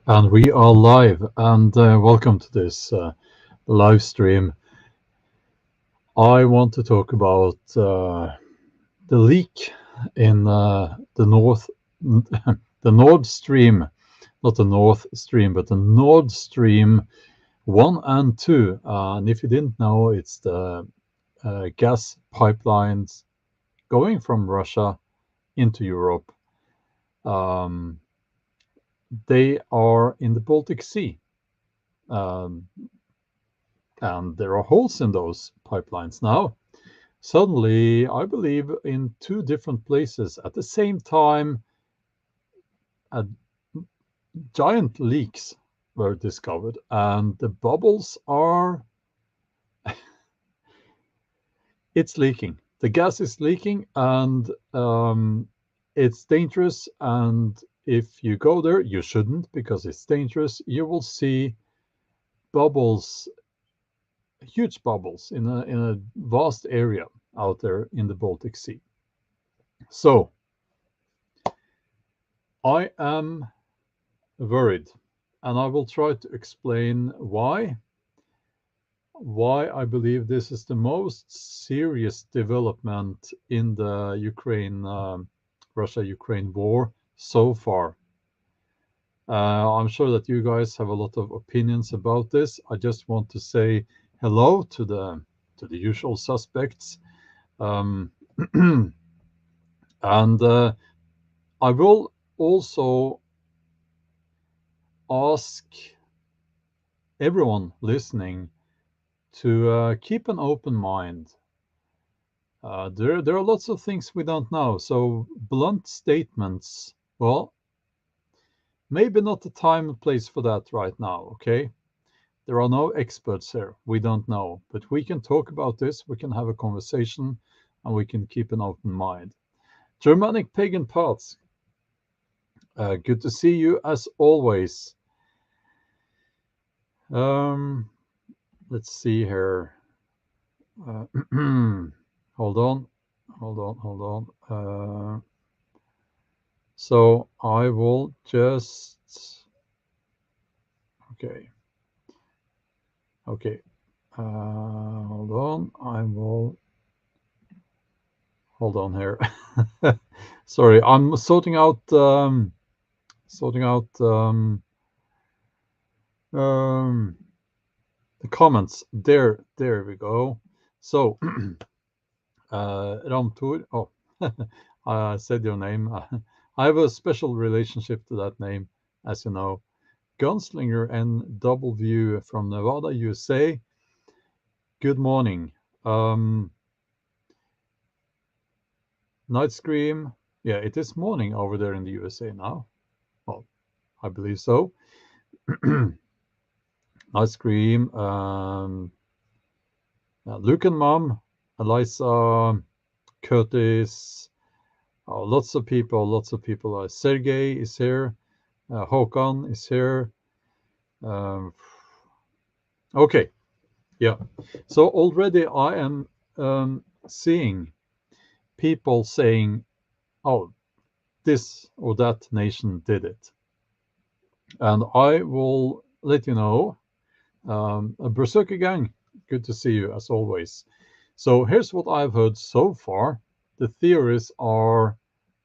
And we are live, and welcome to this live stream. I want to talk about the leak in the North, the Nord Stream, not the North Stream, but the Nord Stream 1 and 2. And if you didn't know, it's the gas pipelines going from Russia into Europe. Um, they are in the Baltic Sea. Um, and there are holes in those pipelines now. Suddenly, I believe in two different places at the same time, uh, giant leaks were discovered, and the bubbles are it's leaking. The gas is leaking, and it's dangerous. And if you go there, you shouldn't because it's dangerous. You will see bubbles, huge bubbles in a vast area out there in the Baltic Sea. So I am worried, and I will try to explain why I believe this is the most serious development in the Ukraine Russia-Ukraine war so far. I'm sure that you guys have a lot of opinions about this. I just want to say hello to the usual suspects, um, and I will also ask everyone listening to keep an open mind. There are lots of things we don't know, so blunt statements, well, maybe not the time and place for that right now, okay? There are no experts here. We don't know, but we can talk about this, we can have a conversation, and we can keep an open mind. Germanic pagan paths, good to see you as always. Let's see here. Hold on. So I will just, okay. Hold on. Hold on here. Sorry, I'm sorting out um, the comments. There we go. So, Ramtur, oh, I said your name. I have a special relationship to that name, as you know. Gunslinger and Double View from Nevada, USA. Good morning. Night Scream. Yeah, it is morning over there in the USA now. Well, I believe so. Night Scream. Luke and Mom. Eliza. Curtis. Lots of people. Sergey is here. Håkan is here. Okay. Yeah. So already I am seeing people saying, oh, this or that nation did it. And I will let you know. Berserker Gang, good to see you as always. So here's what I've heard so far. The theories are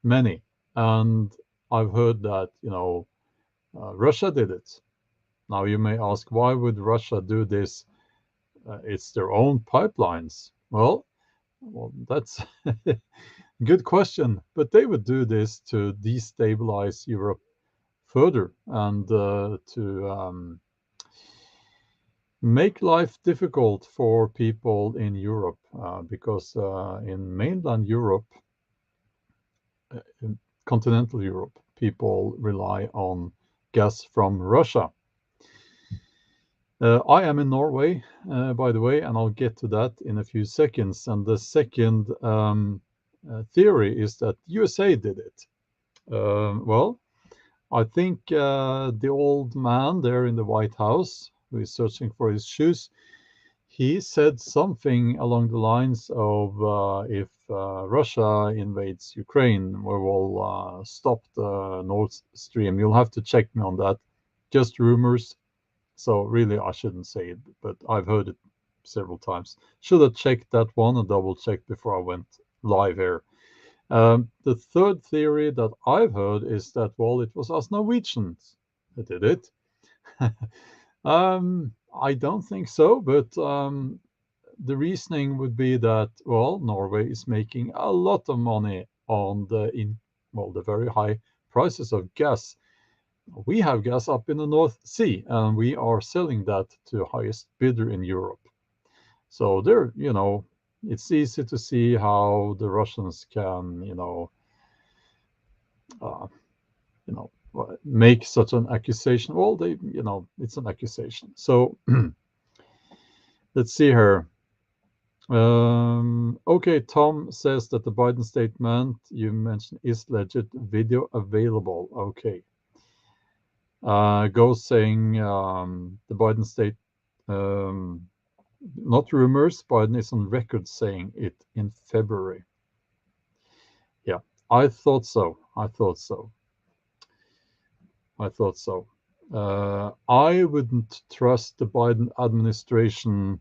many. And I've heard that, Russia did it. Now you may ask, why would Russia do this? It's their own pipelines. Well, that's a good question. But they would do this to destabilize Europe further and to make life difficult for people in Europe because in mainland Europe, in continental Europe, people rely on gas from Russia. I am in Norway, by the way, and I'll get to that in a few seconds. And the second theory is that USA did it. Well, I think the old man there in the White House who is searching for his shoes, he said something along the lines of if Russia invades Ukraine, we will stop the Nord Stream. You'll have to check me on that. just rumors. So really, I shouldn't say it, but I've heard it several times. Should have checked that one and double checked before I went live here. The third theory that I've heard is that, well, it was us Norwegians that did it. I don't think so, but the reasoning would be that, well, Norway is making a lot of money on the very high prices of gas. We have gas up in the North Sea, and we are selling that to highest bidder in Europe. So there, it's easy to see how the Russians can, uh, make such an accusation. Well, it's an accusation. So let's see here. Okay, Tom says that the Biden statement you mentioned is legit, video available. Okay. Go saying the Biden state, not rumors, Biden is on record saying it in February. Yeah, I thought so. I wouldn't trust the Biden administration.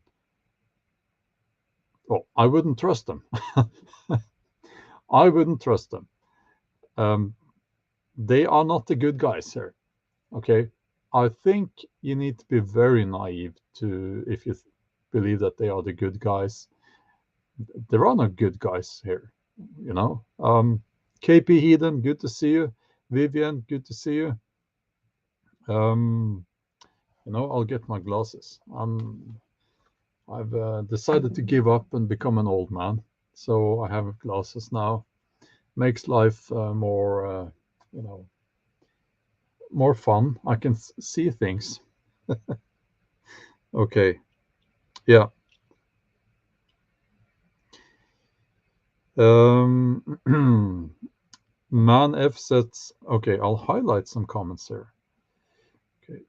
Well, I wouldn't trust them. I wouldn't trust them. They are not the good guys here. Okay. I think you need to be very naive if you believe that they are the good guys. There are no good guys here, KP Heathen, good to see you. Vivian, good to see you. I'll get my glasses. I've decided to give up and become an old man, so I have glasses now. Makes life more, more fun. I can see things. Okay, yeah. Man F says, okay, I'll highlight some comments here. Okay.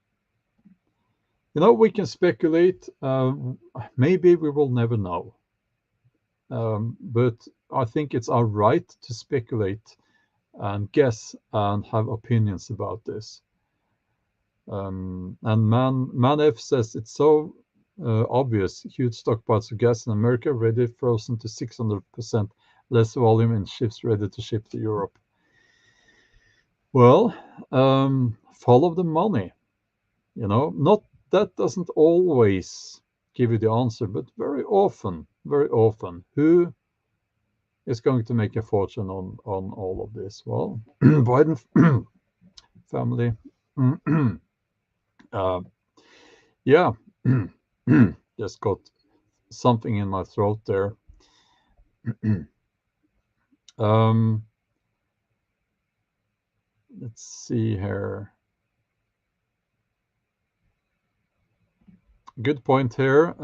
We can speculate. Maybe we will never know. But I think it's our right to speculate and guess and have opinions about this. And Man F says it's so obvious. Huge stockpiles of gas in America, ready frozen to 600% less volume in ships ready to ship to Europe. Well, follow the money. Not that doesn't always give you the answer, but very often, who is going to make a fortune on all of this? Well, Biden family. Yeah, just got something in my throat there. Let's see here. Good point here.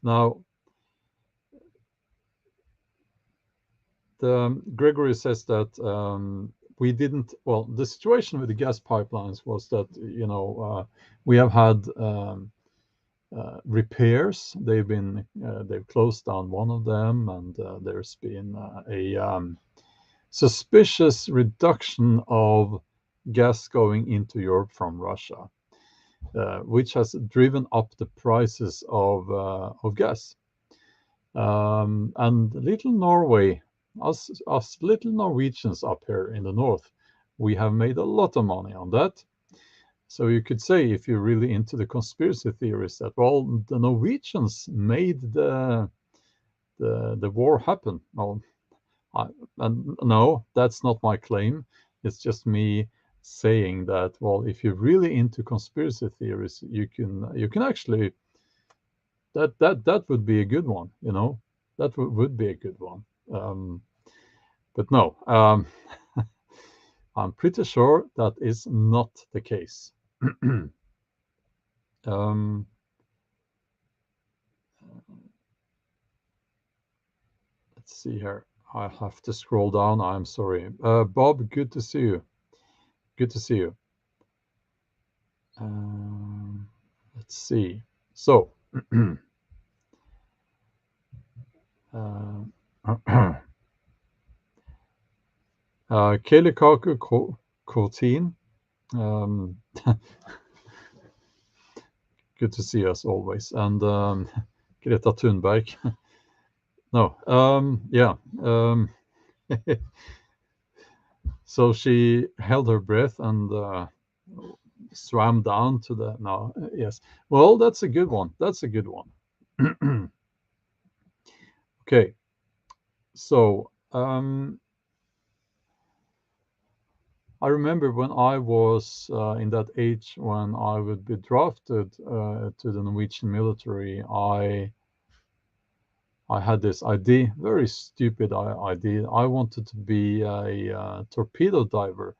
Now Gregory says that we didn't. Well, the situation with the gas pipelines was that we have had repairs. They've closed down one of them, and there's been a suspicious reduction of gas going into Europe from Russia, which has driven up the prices of gas. And little Norway, us little Norwegians up here in the north, we have made a lot of money on that. So you could say, if you're really into the conspiracy theories, that, well, the Norwegians made the war happen. Well, and no, that's not my claim. It's just me saying that, well, if you're really into conspiracy theories, you can actually that would be a good one. That would be a good one. But no, I'm pretty sure that is not the case. Let's see here. I have to scroll down. I'm sorry. Bob, good to see you. Good to see you. Let's see. So, Kelly Carker 14. Good to see us always. And Greta Thunberg. No, yeah. So she held her breath and swam down to the. No, yes. Well, that's a good one. That's a good one. Okay. So I remember when I was in that age when I would be drafted to the Norwegian military, I had this idea, very stupid idea. I wanted to be a torpedo diver,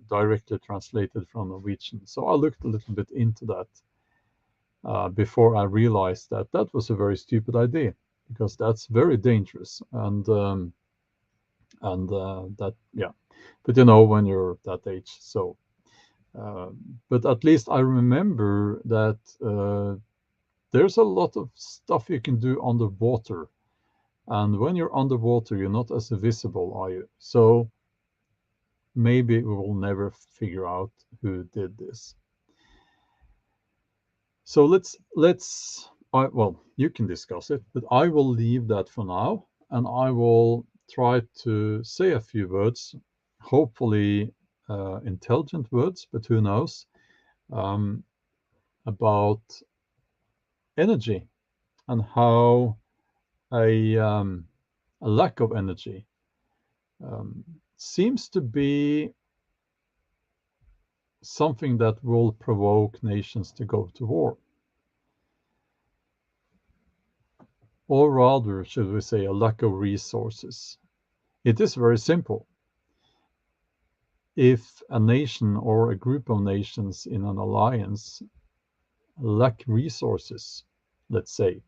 directly translated from Norwegian. So I looked a little bit into that before I realized that that was a very stupid idea because that's very dangerous and that yeah. But you know when you're that age, so. But at least I remember that there's a lot of stuff you can do underwater. And when you're underwater, you're not as visible, are you? So maybe we will never figure out who did this. So well, you can discuss it, but I will leave that for now, and I will try to say a few words, hopefully intelligent words, but who knows, um, about energy and how a lack of energy seems to be something that will provoke nations to go to war. Or rather, should we say, a lack of resources. It is very simple. If a nation or a group of nations in an alliance lack resources, let's say,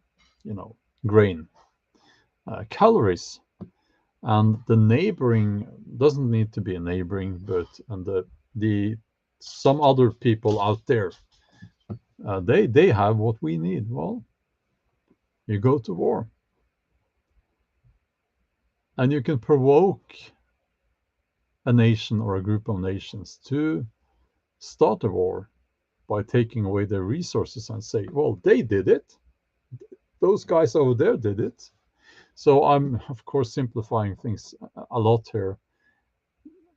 grain, calories, and the neighboring doesn't need to be a neighboring, but and the some other people out there, they have what we need. Well, you go to war, and you can provoke a nation or a group of nations to start a war by taking away their resources and say, well, they did it. Those guys over there did it. So I'm, of course, simplifying things a lot here.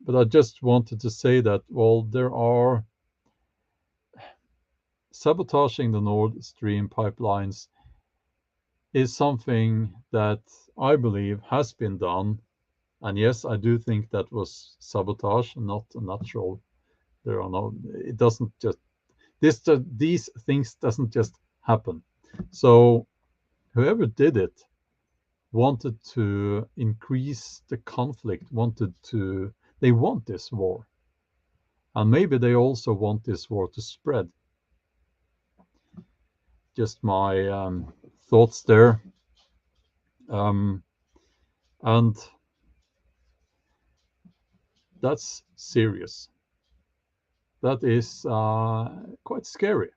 But I just wanted to say that, well, there are sabotaging the Nord Stream pipelines is something that I believe has been done. And yes, I do think that was sabotage, not a natural. There are no. It doesn't just these things doesn't just happen. So whoever did it wanted to increase the conflict. They want this war, and maybe they also want this war to spread. Just my thoughts there. Um, and that's serious. That is quite scary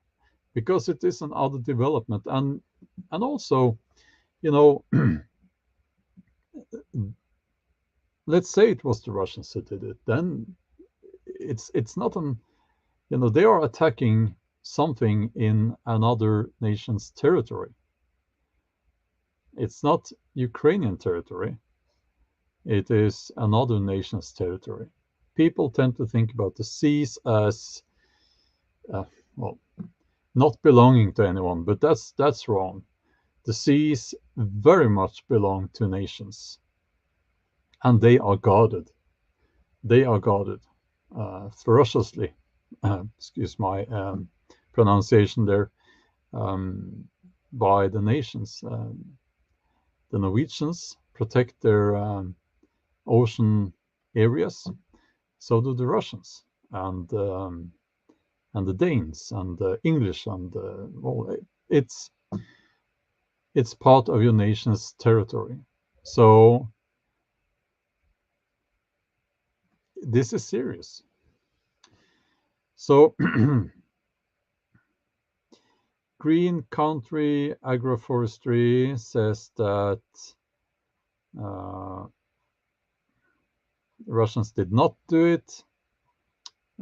because it is another development, and also, you know, let's say it was the Russians who did it. Then it's not an they are attacking something in another nation's territory. It's not Ukrainian territory. It is another nation's territory. People tend to think about the seas as well, not belonging to anyone, but that's wrong. The seas very much belong to nations, and they are guarded. They are guarded ferociously. Excuse my pronunciation there. By the nations. The Norwegians protect their ocean areas. So do the Russians and the Danes and the English and well, it's part of your nation's territory. So this is serious. So Green Country Agroforestry says that Russians did not do it.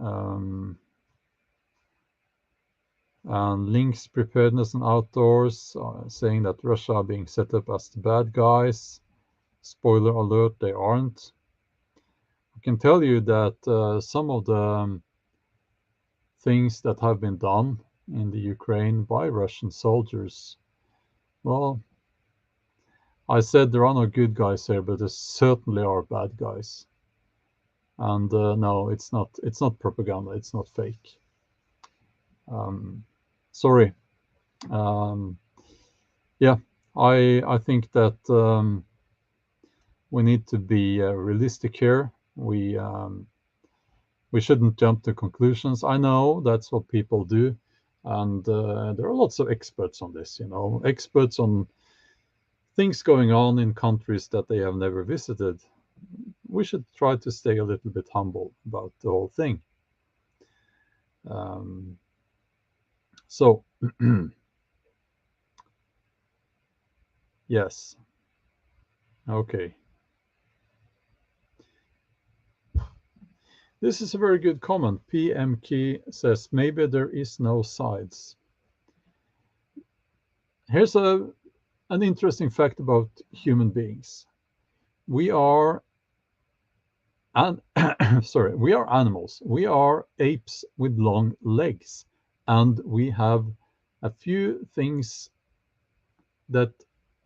And links preparedness and outdoors, saying that Russia are being set up as the bad guys. Spoiler alert, they aren't. I can tell you that some of the things that have been done in the Ukraine by Russian soldiers, well, I said there are no good guys here, but there certainly are bad guys. And no, it's not propaganda. It's not fake. Sorry. Yeah, I think that we need to be realistic here. We shouldn't jump to conclusions. I know that's what people do, and there are lots of experts on this. Experts on things going on in countries that they have never visited. We should try to stay a little bit humble about the whole thing. So, yes. Okay. This is a very good comment. PMK says, maybe there is no sides. Here's an interesting fact about human beings. We are we are animals. We are apes with long legs, and we have a few things that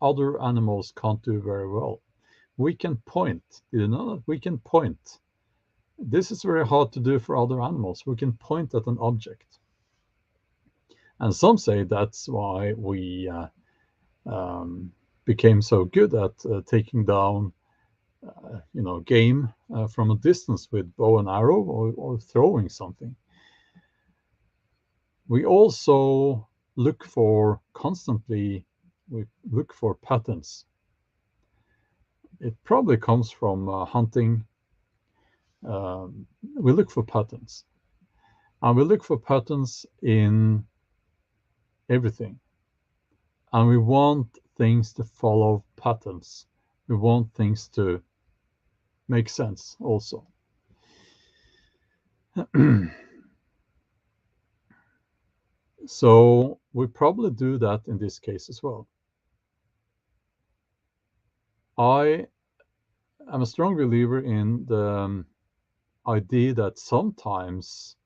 other animals can't do very well. We can point. Did you know that we can point? This is very hard to do for other animals. We can point at an object. And some say that's why we became so good at taking down, game from a distance with bow and arrow or throwing something. We also constantly look for patterns. It probably comes from hunting. We look for patterns. And we look for patterns in everything. And we want things to follow patterns. We want things to make sense also. So we probably do that in this case as well. I am a strong believer in the idea that sometimes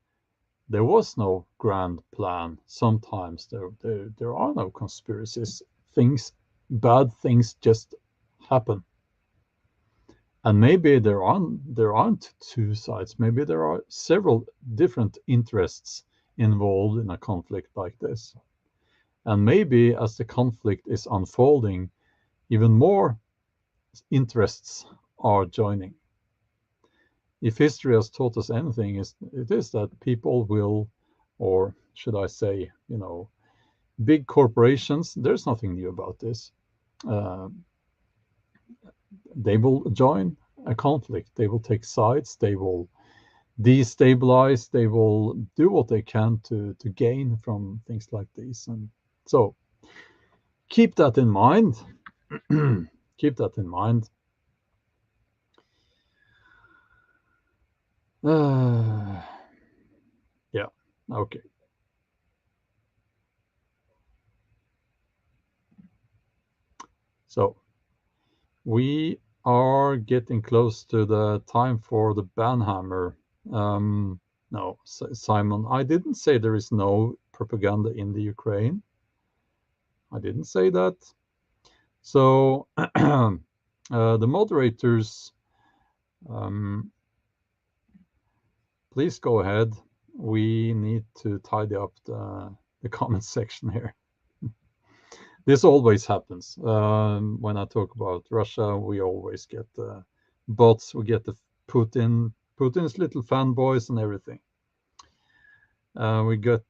there was no grand plan. Sometimes there are no conspiracies. Bad things just happen. And maybe there aren't two sides. Maybe there are several different interests involved in a conflict like this. And maybe as the conflict is unfolding, even more interests are joining. If history has taught us anything, it is that people will, or should I say, big corporations, there's nothing new about this. They will join a conflict. They will take sides. They will destabilize. They will do what they can to gain from things like these. And so keep that in mind. Keep that in mind. Yeah, okay. So we are getting close to the time for the banhammer. No, Simon, I didn't say there is no propaganda in the Ukraine. I didn't say that. So the moderators, please go ahead. We need to tidy up the comment section here. This always happens. When I talk about Russia, we always get bots. We get the Putin's little fanboys and everything. We get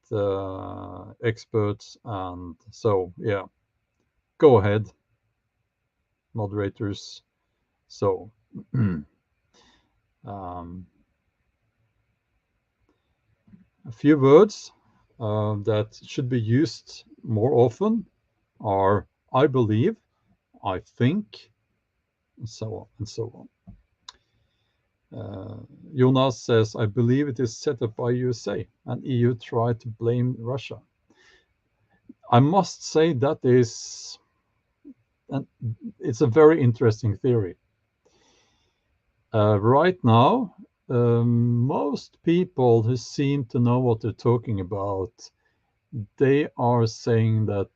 experts, and so yeah. Go ahead, moderators. So a few words that should be used more often are I believe, I think, and so on and so on. Jonas says, I believe it is set up by USA and EU try to blame Russia. I must say that it's a very interesting theory. Right now, most people who seem to know what they're talking about, they are saying that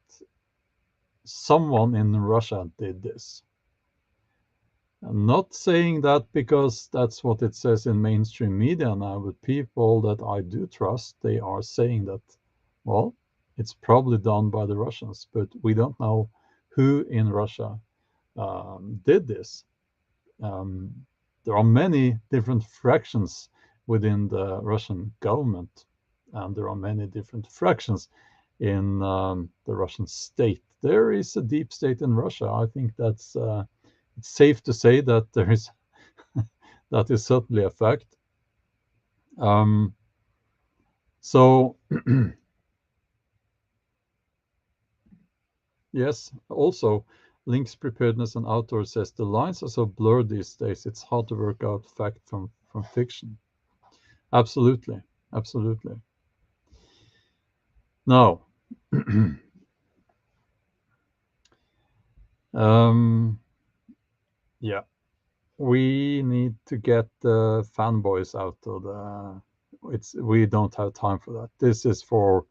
someone in Russia did this. I'm not saying that because that's what it says in mainstream media now, but people that I do trust, they are saying that, well, it's probably done by the Russians, but we don't know who in Russia did this. There are many different fractions within the Russian government, and there are many different fractions in the Russian state. There is a deep state in Russia. I think that's it's safe to say that there is that is certainly a fact. So yes, also links preparedness and outdoors says the lines are so blurred these days. It's hard to work out fact from fiction. Absolutely, absolutely. Now, yeah, we need to get the fanboys out of the. We don't have time for that. This is for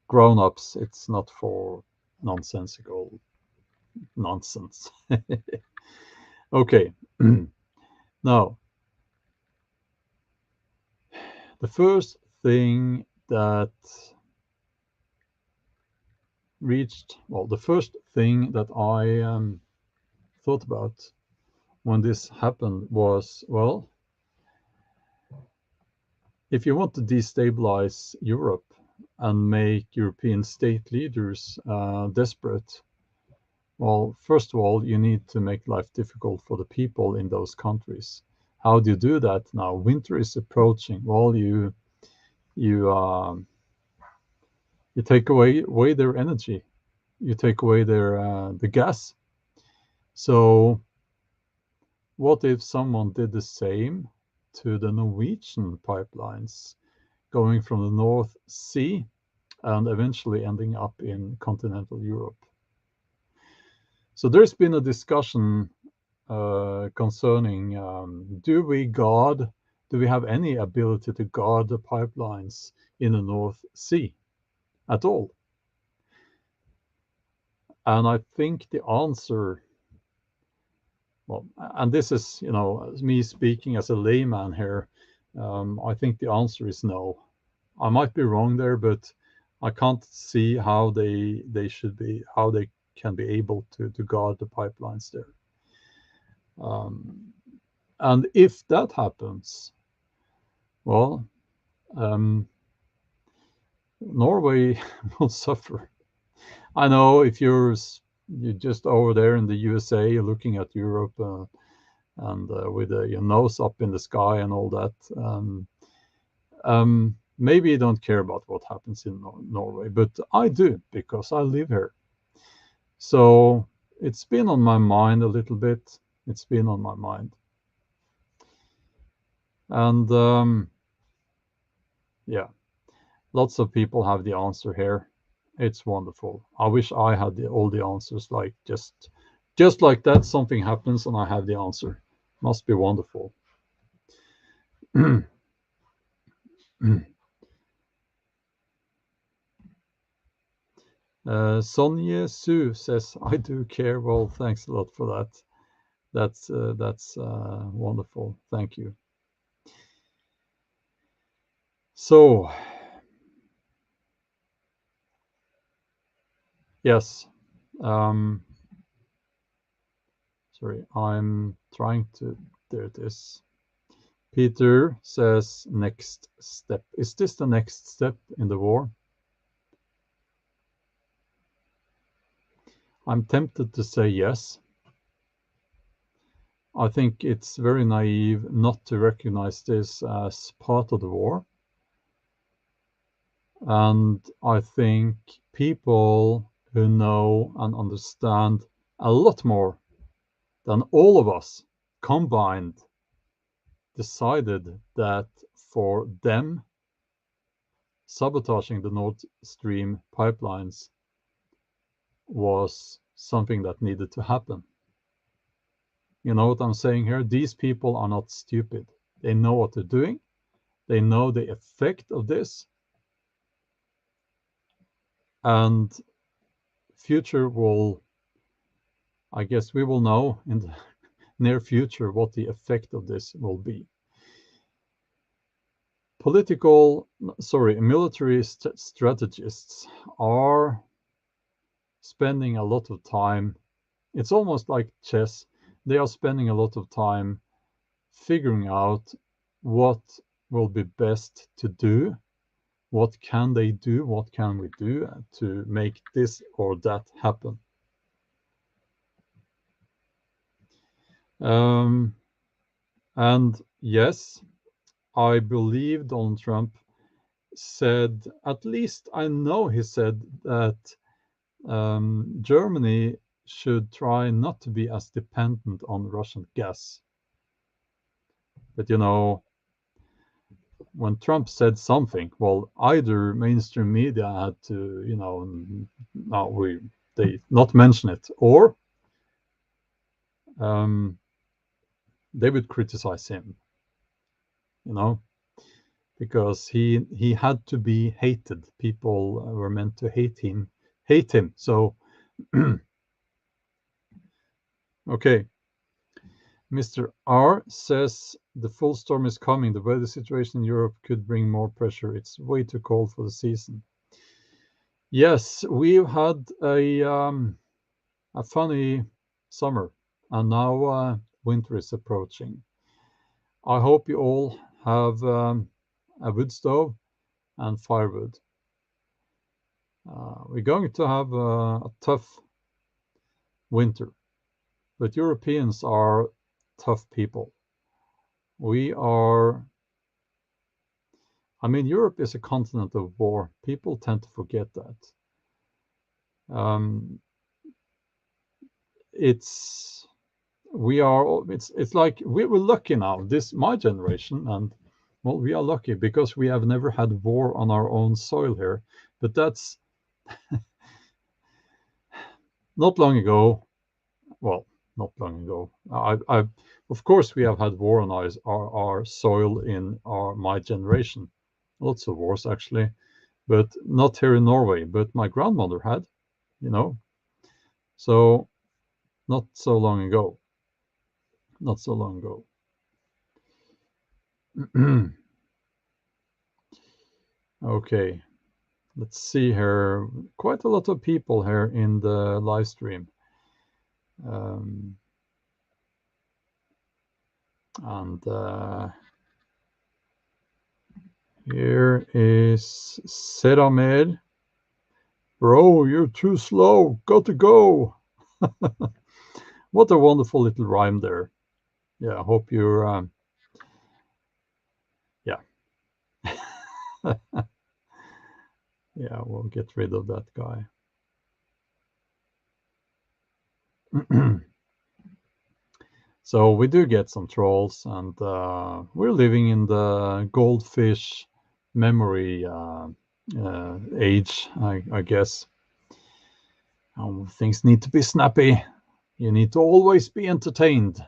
grown-ups. It's not for nonsensical nonsense. Okay. Now, the first thing that the first thing that I thought about when this happened was, well, if you want to destabilize Europe and make European state leaders desperate, well, first of all, you need to make life difficult for the people in those countries. How do you do that now? Winter is approaching. Well, you you take away their energy, you take away their the gas. So what if someone did the same to the Norwegian pipelines going from the North Sea and eventually ending up in continental Europe? So there's been a discussion concerning do we have any ability to guard the pipelines in the North Sea at all? And I think the answer, well, and this is, me speaking as a layman here, I think the answer is no. I might be wrong there, but I can't see how how they can be able to guard the pipelines there. And if that happens, well, Norway will suffer. I know if you're just over there in the USA, you're looking at Europe and with your nose up in the sky and all that. Maybe you don't care about what happens in Norway, but I do because I live here. So it's been on my mind a little bit. It's been on my mind. And yeah, lots of people have the answer here. It's wonderful. I wish I had all the answers, like just like that. Something happens and I have the answer. Must be wonderful. Sonia Sue says, I do care. Well, thanks a lot for that. That's wonderful. Thank you. So, yes. Sorry, I'm trying to. There it is. Peter says, next step. Is this the next step in the war? I'm tempted to say yes. I think it's very naive not to recognize this as part of the war. And I think people who know and understand a lot more than all of us combined decided that for them, sabotaging the Nord Stream pipelines was something that needed to happen. You know what I'm saying here? These people are not stupid. They know what they're doing. They know the effect of this. And future will, I guess we will know in the near future what the effect of this will be. Military strategists are spending a lot of time. It's almost like chess. They are spending a lot of time figuring out what will be best to do. What can they do? What can we do to make this or that happen? And yes, I believe Donald Trump said, at least I know he said that Germany should try not to be as dependent on Russian gas. But you know, when Trump said something, well, either mainstream media had to, you know, they not mention it, or they would criticize him, you know, because he had to be hated. People were meant to hate him. So, okay. Mr. R says the full storm is coming. The weather situation in Europe could bring more pressure. It's way too cold for the season. Yes, we've had a funny summer, and now winter is approaching. I hope you all have a wood stove and firewood. We're going to have a tough winter, but Europeans are tough people. I mean, Europe is a continent of war. People tend to forget that. It's like we're lucky now. My generation, and well, we are lucky because we have never had war on our own soil here. But that's not long ago. Well, not long ago. Of course, we have had war on our soil in my generation. Lots of wars actually, but not here in Norway. But my grandmother had, you know. So not so long ago. Not so long ago. Okay, let's see here. Quite a lot of people here in the live stream. And here is Seramer. Bro, you're too slow. Got to go. What a wonderful little rhyme there. Yeah, I hope you're. Yeah. Yeah, we'll get rid of that guy. So we do get some trolls, and we're living in the goldfish memory age, I guess. Things need to be snappy. You need to always be entertained,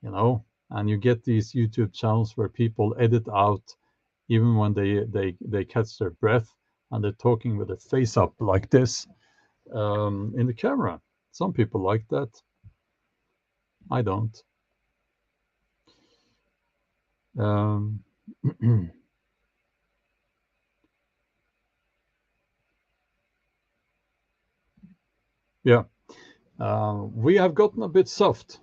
you know. And you get these YouTube channels where people edit out even when they catch their breath and they're talking with their face up like this in the camera. Some people like that. I don't. Yeah. We have gotten a bit soft.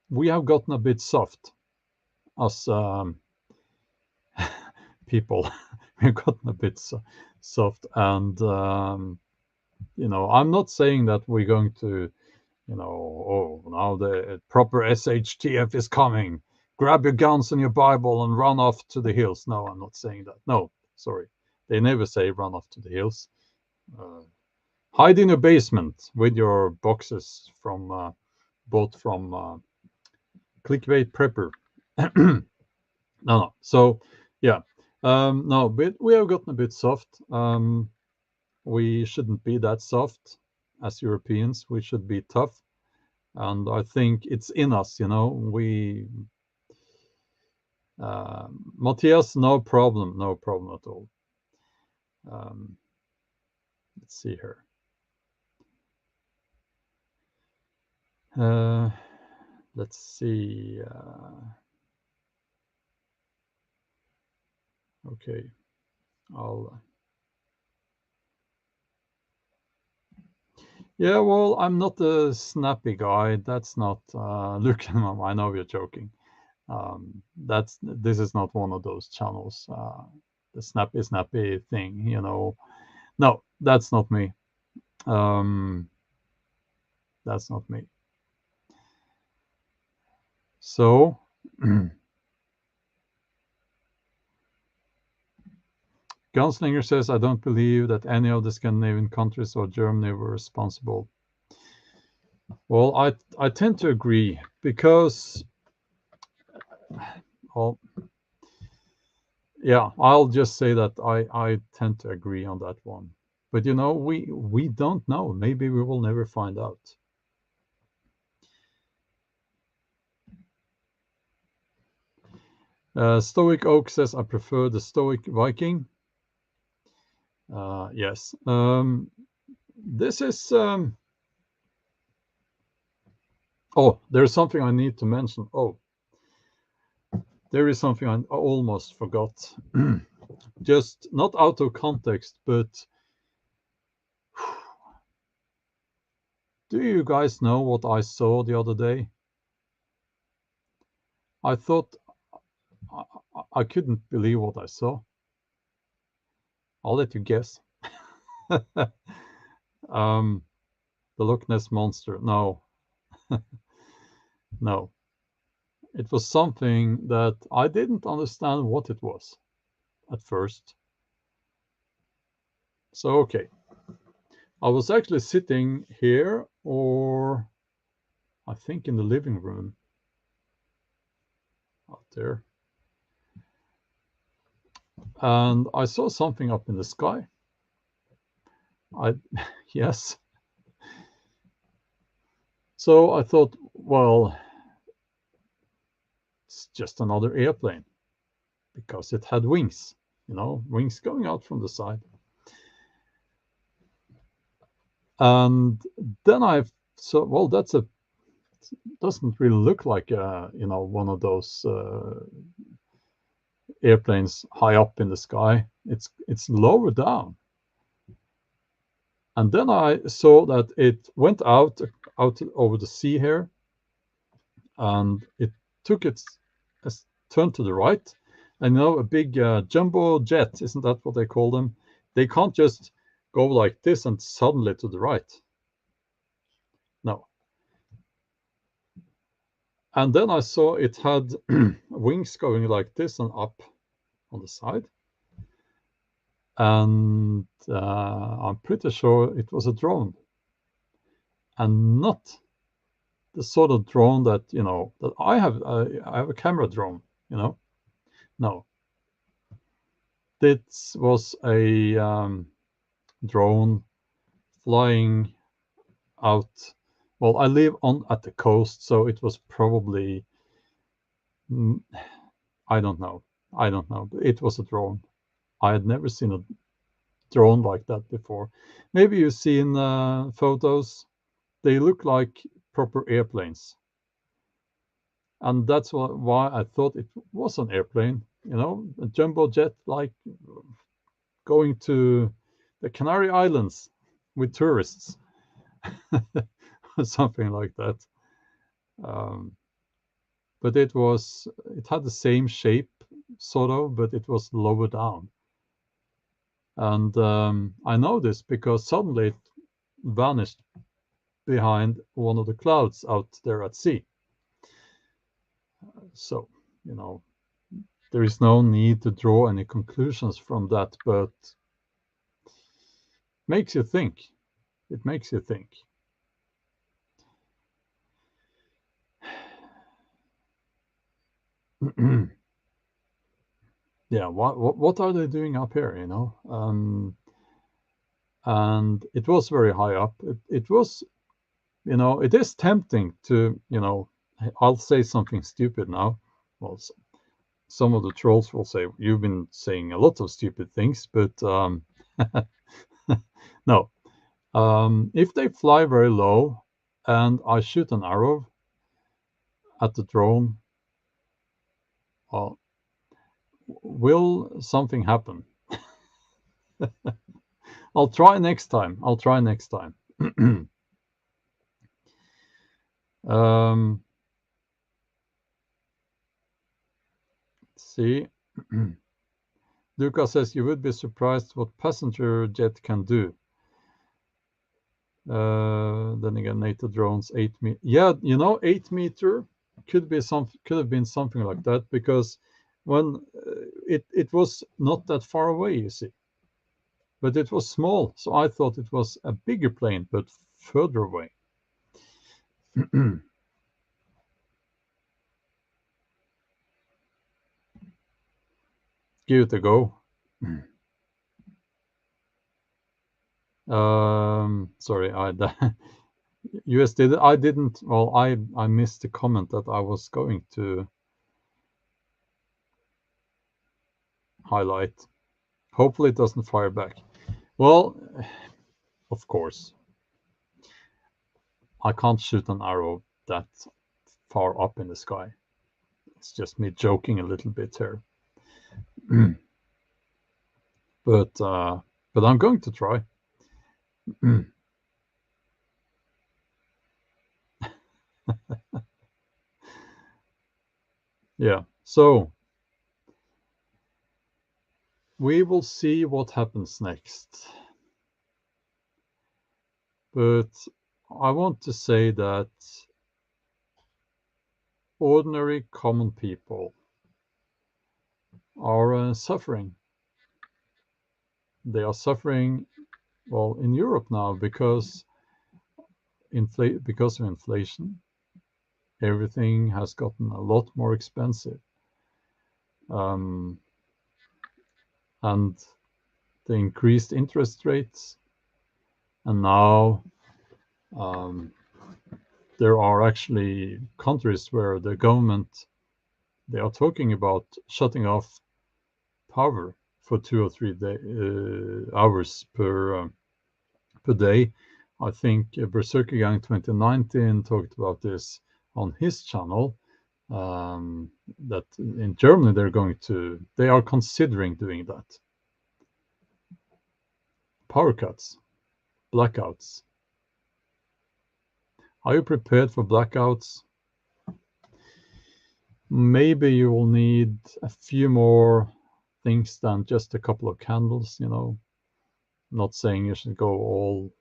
We have gotten a bit soft, us people. We've gotten a bit soft, and you know, I'm not saying that we're going to, you know, oh, now the proper SHTF is coming. Grab your guns and your Bible and run off to the hills. No, I'm not saying that. No, sorry. They never say run off to the hills. Hide in your basement with your boxes from bought from Clickbait Prepper. No. So yeah, no, but we have gotten a bit soft. We shouldn't be that soft as Europeans. We should be tough, and I think it's in us. We Matthias, no problem, no problem at all. Um, let's see here. Let's see. Okay, I'll. Yeah, well, I'm not a snappy guy. That's not. Look, I know you're joking. This is not one of those channels. The snappy thing. No, that's not me. Um, that's not me. So, Gunslinger says, I don't believe that any of the Scandinavian countries or Germany were responsible. Well, I tend to agree because, well, yeah, I'll just say that I tend to agree on that one. But we don't know. Maybe we will never find out. Stoic Oak says, I prefer the Stoic Viking. Yes. This is. Oh, there's something I need to mention. Oh, there is something I almost forgot. Just not out of context, but do you guys know what I saw the other day? I thought I couldn't believe what I saw. I'll let you guess. um, the Loch Ness Monster. No, no. It was something that I didn't understand what it was at first. So, okay. I was actually sitting here, or I think in the living room out there. And I saw something up in the sky. Yes. So I thought, well, it's just another airplane because it had wings, wings going out from the side. And then well, doesn't really look like one of those airplanes high up in the sky. It's lower down. And then I saw that it went out over the sea here, and it took its turn to the right. I know a big jumbo jet, isn't that what they call them? They can't just go like this and suddenly to the right. No. And then I saw it had wings going like this and up on the side. And I'm pretty sure it was a drone, and not the sort of drone that that I have. I have a camera drone. No, this was a drone flying out. Well, I live at the coast, so it was probably. mm, I don't know. I don't know. It was a drone. I had never seen a drone like that before. Maybe you've seen photos. They look like proper airplanes. And that's why I thought it was an airplane, a jumbo jet, like going to the Canary Islands with tourists, something like that. Um, but it had the same shape, sort of, but it was lower down. And I know this because suddenly it vanished behind one of the clouds out there at sea. So, there is no need to draw any conclusions from that, but makes you think. It makes you think. Yeah, what are they doing up here, you know? And it was very high up. It was, you know, it is tempting to, you know, I'll say something stupid now. Well, some of the trolls will say, you've been saying a lot of stupid things, but no. If they fly very low and I shoot an arrow at the drone, will something happen? I'll try next time. I'll try next time. Let's see. Luca says you would be surprised what passenger jet can do. Then again, NATO drones 8 meter. Yeah, you know, 8 meter could have been something like that, because when it was not that far away, you see, but it was small, so I thought it was a bigger plane, but further away. Give it a go. Sorry, US did it. I didn't. Well, I missed the comment that I was going to highlight. Hopefully, it doesn't fire back. Well, of course, I can't shoot an arrow that far up in the sky. It's just me joking a little bit here. but I'm going to try. Yeah. So we will see what happens next. But I want to say that ordinary common people are suffering. They are suffering, well, in Europe now, because of inflation. Everything has gotten a lot more expensive. Um, and the increased interest rates. And now there are actually countries where the government, they are talking about shutting off power for 2 or 3 hours per day. I think Berserker Gang 2019 talked about this on his channel. That in Germany they are considering doing that. Power cuts, blackouts. Are you prepared for blackouts? Maybe you will need a few more things than just a couple of candles, you know. Not saying you should go all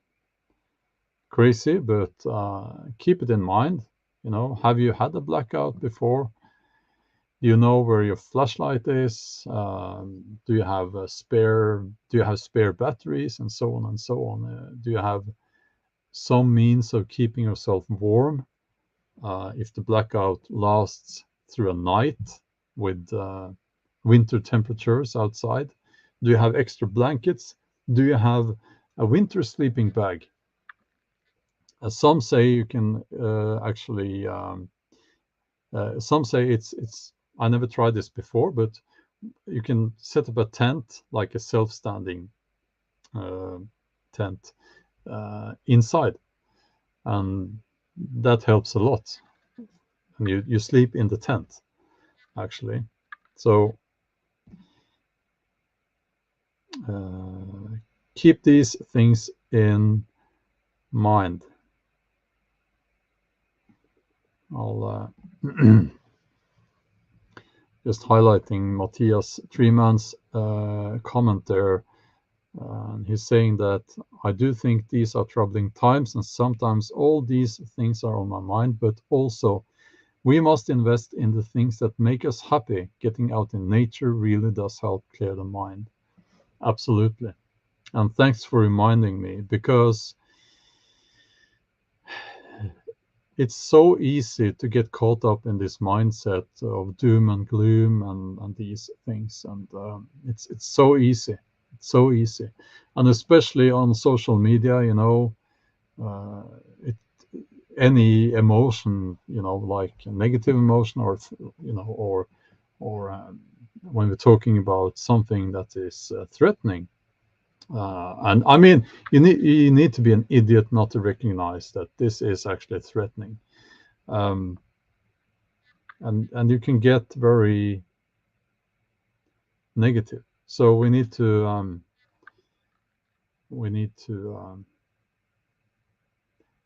crazy, but keep it in mind. You know, have you had a blackout before? Do you know where your flashlight is? Do you have spare batteries, and so on and so on? Do you have some means of keeping yourself warm if the blackout lasts through a night with winter temperatures outside? Do you have extra blankets? Do you have a winter sleeping bag? Some say you can actually. Some say it's. I never tried this before, but you can set up a tent, like a self-standing tent, inside, and that helps a lot. And you sleep in the tent, actually. So keep these things in mind. I'll just highlighting Matthias Treeman's comment there. He's saying that I do think these are troubling times, and sometimes all these things are on my mind, but also we must invest in the things that make us happy. Getting out in nature really does help clear the mind. Absolutely. And thanks for reminding me, because it's so easy to get caught up in this mindset of doom and gloom and these things, and it's so easy. It's so easy, and especially on social media, uh, it any emotion, like a negative emotion, or when we're talking about something that is threatening. And I mean, you need to be an idiot not to recognize that this is actually threatening. Um, and you can get very negative. So we need to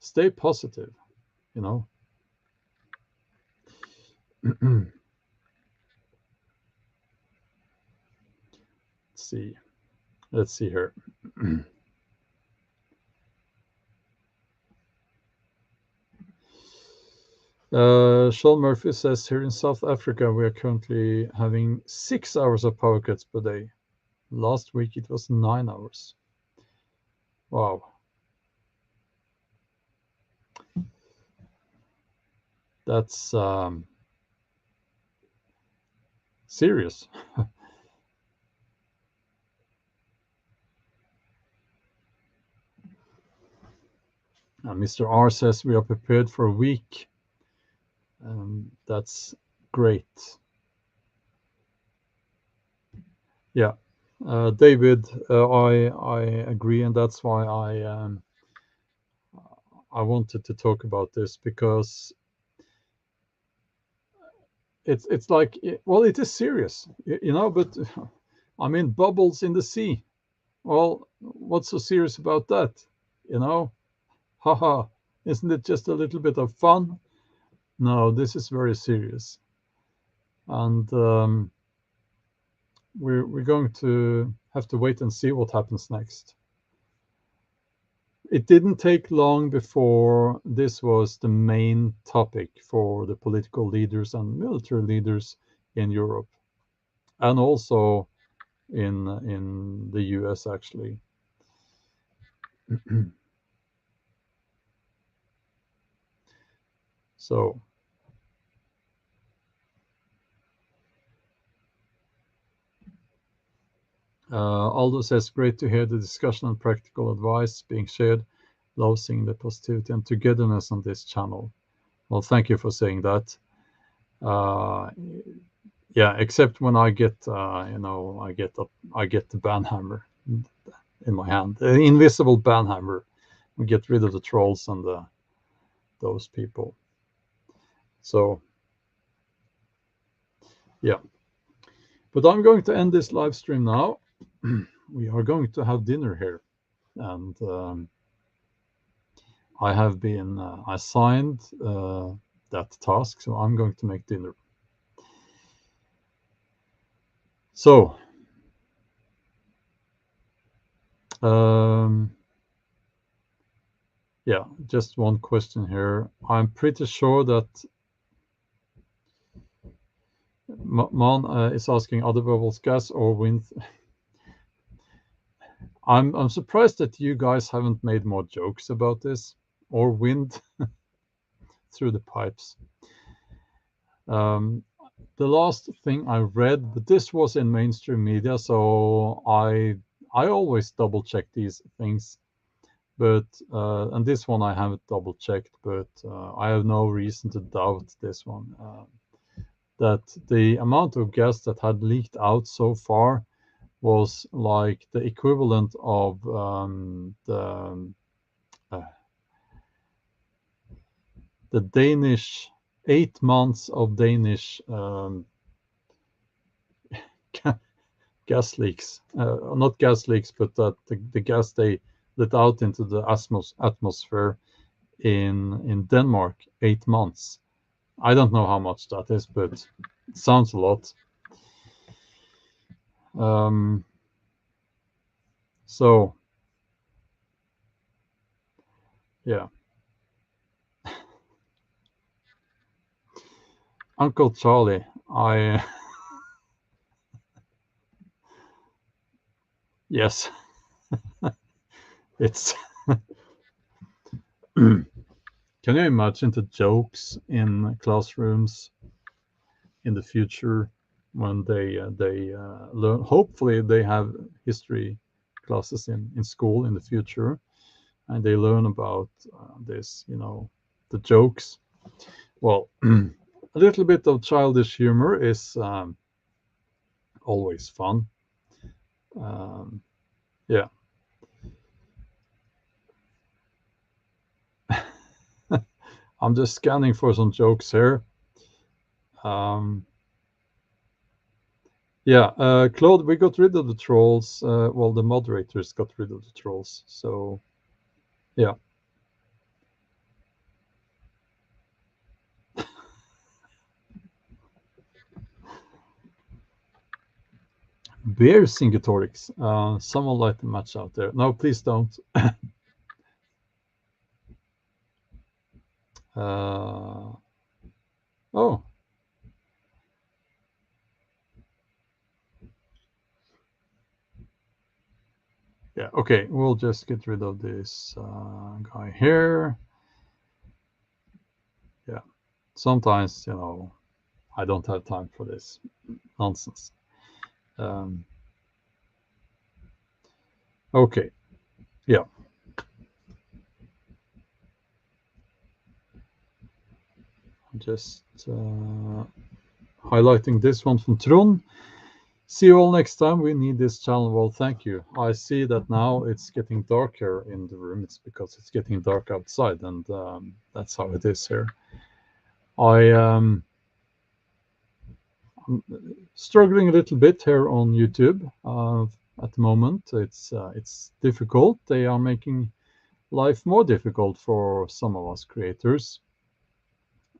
stay positive. You know. Let's see. Let's see here. Sean Murphy says here in South Africa we are currently having 6 hours of power cuts per day. Last week it was 9 hours. Wow. That's serious. Mr. R says we are prepared for a week. That's great. Yeah, David, I agree, and that's why I wanted to talk about this, because it's like, well, it is serious, but I mean, bubbles in the sea. Well, what's so serious about that? You know, haha, isn't it just a little bit of fun? No, this is very serious, and we're going to have to wait and see what happens next. It didn't take long before this was the main topic for the political leaders and military leaders in Europe, and also in the US, actually. So Aldo says, great to hear the discussion and practical advice being shared. Love seeing the positivity and togetherness on this channel. Well, thank you for saying that. Uh, yeah, except when I get, I get the banhammer in my hand, the invisible banhammer. We get rid of the trolls and those people. So yeah, but I'm going to end this live stream now. We are going to have dinner here, and I have been assigned that task, so I'm going to make dinner. So yeah, just one question here. I'm pretty sure that Man is asking, other bubbles gas or wind? I'm surprised that you guys haven't made more jokes about this, or wind through the pipes. The last thing I read, but this was in mainstream media, so I always double check these things. But and this one I haven't double checked, but I have no reason to doubt this one. That the amount of gas that had leaked out so far was like the equivalent of uh, the Danish 8 months of Danish gas leaks. Not gas leaks, but that the gas they let out into the atmosphere in Denmark, 8 months. I don't know how much that is, but it sounds a lot. So yeah, Uncle Charlie, I yes, it's Can you imagine the jokes in classrooms in the future when they learn? Hopefully, they have history classes in school in the future, and they learn about this, the jokes. Well, a little bit of childish humor is always fun. Um, yeah. I'm just scanning for some jokes here. Um, yeah, Claude, we got rid of the trolls. Well, the moderators got rid of the trolls. So, yeah. Beer Singatorics. Someone light the match out there. No, please don't. Oh, yeah. Okay, we'll just get rid of this guy here. Yeah. Sometimes, I don't have time for this nonsense. Um, okay. Yeah. Just highlighting this one from Tron. See you all next time. We need this channel. Well, thank you. I see that now it's getting darker in the room. It's because it's getting dark outside, and that's how it is here. I'm struggling a little bit here on YouTube at the moment. It's difficult. They are making life more difficult for some of us creators,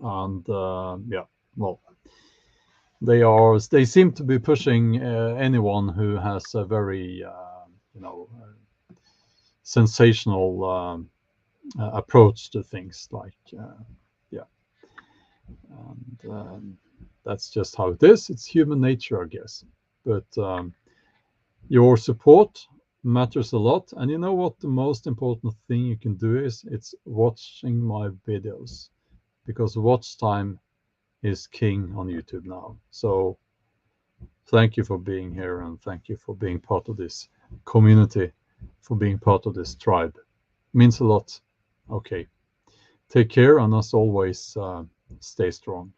and yeah, well, they seem to be pushing anyone who has a very sensational approach to things, like yeah, and that's just how it is. It's human nature, I guess. But your support matters a lot, and you know what the most important thing you can do is? It's watching my videos, because watch time is king on YouTube now. So thank you for being here, and thank you for being part of this community, for being part of this tribe. Means a lot. Okay. Take care, and as always, stay strong.